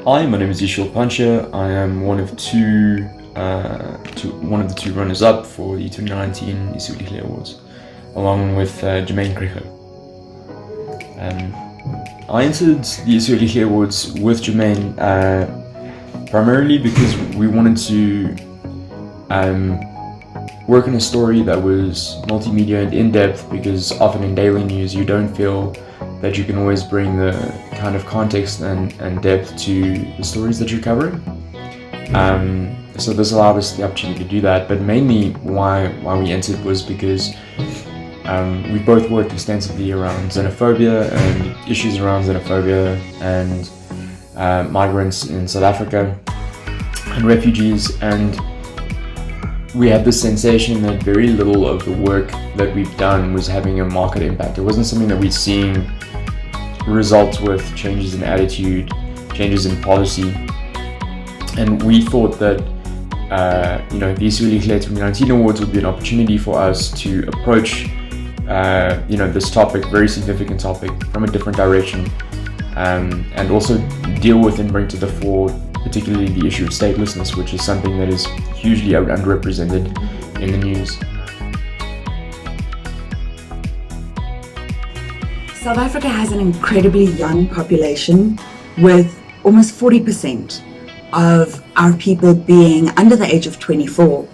Hi, my name is Yeshiel Panchia. I am one of the two runners-up for the 2019 Yeshiel Panchia Awards, along with Jamaine Krige. I entered the Yeshiel Panchia Awards with Jamaine primarily because we wanted to work on a story that was multimedia and in-depth, because often in daily news you don't feel that you can always bring the kind of context and depth to the stories that you're covering. So this allowed us the opportunity to do that, but mainly why we entered was because we both worked extensively around xenophobia and issues around xenophobia and migrants in South Africa and refugees, and we had this sensation that very little of the work that we've done was having a market impact. It wasn't something that we're seeing results with changes in attitude, changes in policy, and we thought that the Yeshiel Panchia 2019 Awards would be an opportunity for us to approach this topic, very significant topic, from a different direction, and also deal with and bring to the fore particularly the issue of statelessness, which is something that is hugely underrepresented in the news. South Africa has an incredibly young population, with almost 40% of our people being under the age of 24.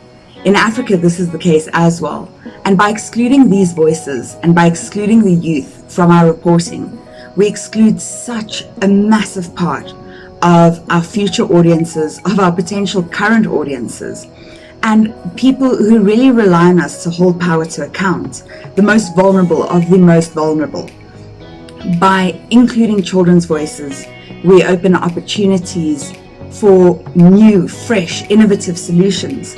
In Africa, this is the case as well. And by excluding these voices and by excluding the youth from our reporting, we exclude such a massive part of our future audiences, of our potential current audiences, and people who really rely on us to hold power to account, the most vulnerable of the most vulnerable. By including children's voices, we open opportunities for new, fresh, innovative solutions,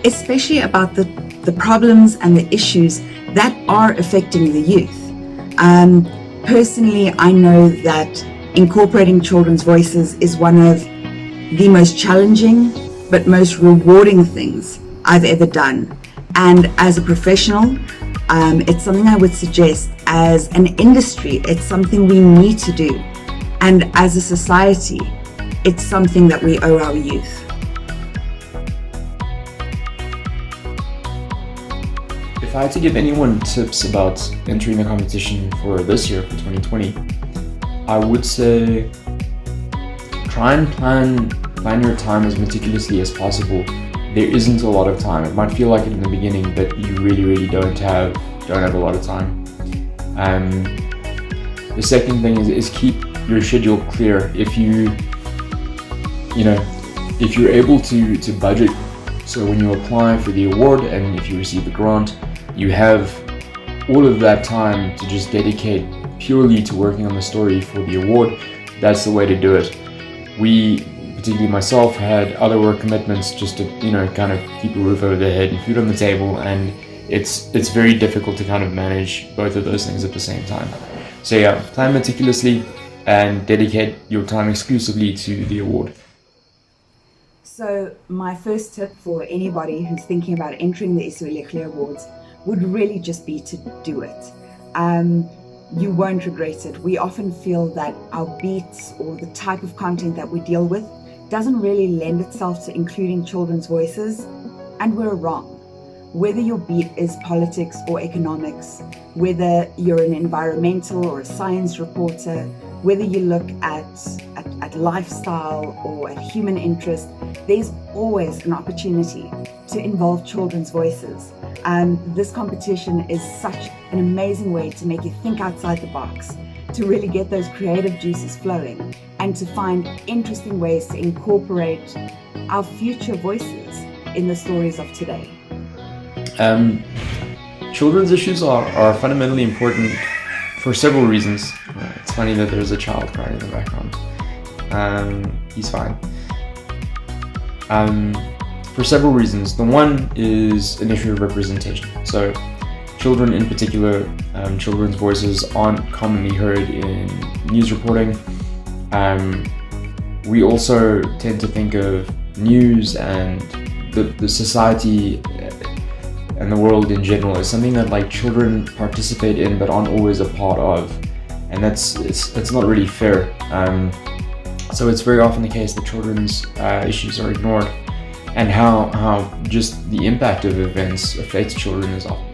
especially about the problems and the issues that are affecting the youth. Personally, I know that incorporating children's voices is one of the most challenging but most rewarding things I've ever done. And as a professional, it's something I would suggest as an industry. It's something we need to do. And as a society, it's something that we owe our youth. If I had to give anyone tips about entering the competition for this year, for 2020, I would say try and plan your time as meticulously as possible. There isn't a lot of time. It might feel like it in the beginning, but you really don't have a lot of time. The second thing is keep your schedule clear. If you're able to budget, so when you apply for the award and if you receive the grant, you have all of that time to just dedicate purely to working on the story for the award. That's the way to do it. We, particularly myself, had other work commitments just to kind of keep a roof over their head and food on the table, and it's very difficult to kind of manage both of those things at the same time. So yeah, plan meticulously and dedicate your time exclusively to the award. So my first tip for anybody who's thinking about entering the Yeshiel Panchia Awards would really just be to do it. You won't regret it. We often feel that our beats or the type of content that we deal with doesn't really lend itself to including children's voices, and we're wrong. Whether your beat is politics or economics, whether you're an environmental or a science reporter, whether you look at lifestyle or at human interest, there's always an opportunity to involve children's voices. This competition is such an amazing way to make you think outside the box, to really get those creative juices flowing, and to find interesting ways to incorporate our future voices in the stories of today. Children's issues are fundamentally important for several reasons. It's funny that there's a child crying in the background. He's fine. For several reasons. The one is an issue of representation. So children in particular, children's voices aren't commonly heard in news reporting. We also tend to think of news and the society and the world in general as something that like children participate in but aren't always a part of, and it's not really fair. So it's very often the case that children's issues are ignored, and how just the impact of events affects children is often.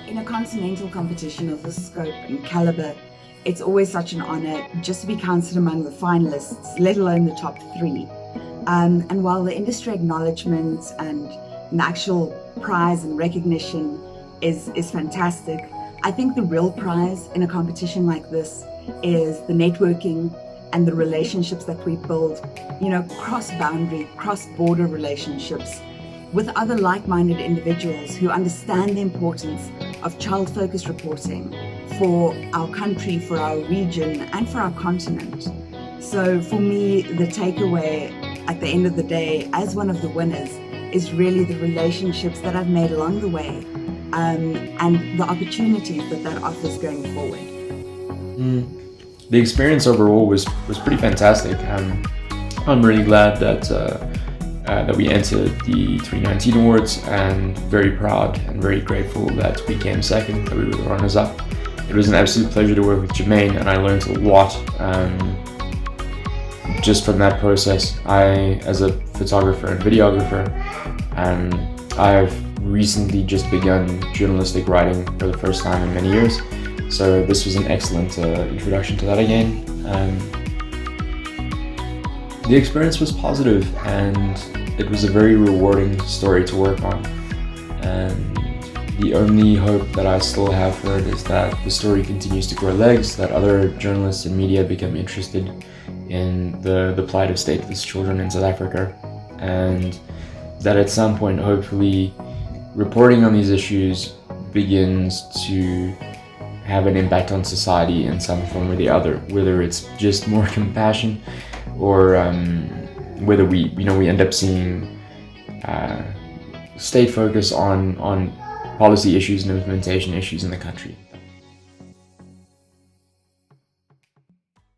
In a continental competition of this scope and caliber, it's always such an honor just to be counted among the finalists, let alone the top 3. And while the industry acknowledgement and the actual prize and recognition is fantastic, I think the real prize in a competition like this is the networking and the relationships that we build, cross-boundary, cross-border relationships with other like-minded individuals who understand the importance of child-focused reporting for our country, for our region, and for our continent. So for me, the takeaway at the end of the day, as one of the winners, is really the relationships that I've made along the way, and the opportunities that offers going forward. The experience overall was pretty fantastic. I'm really glad that we entered the 319 awards, and very proud and very grateful that we came second, that we were the runners up. It was an absolute pleasure to work with Jamaine, and I learned a lot just from that process. As a photographer and videographer, I've recently just begun journalistic writing for the first time in many years, so this was an excellent introduction to that again. The experience was positive, and it was a very rewarding story to work on, and the only hope that I still have for it is that the story continues to grow legs, that other journalists and media become interested in the plight of stateless children in South Africa, and that at some point, hopefully, reporting on these issues begins to have an impact on society in some form or the other, whether it's just more compassion, or whether we end up seeing state focus on policy issues and implementation issues in the country.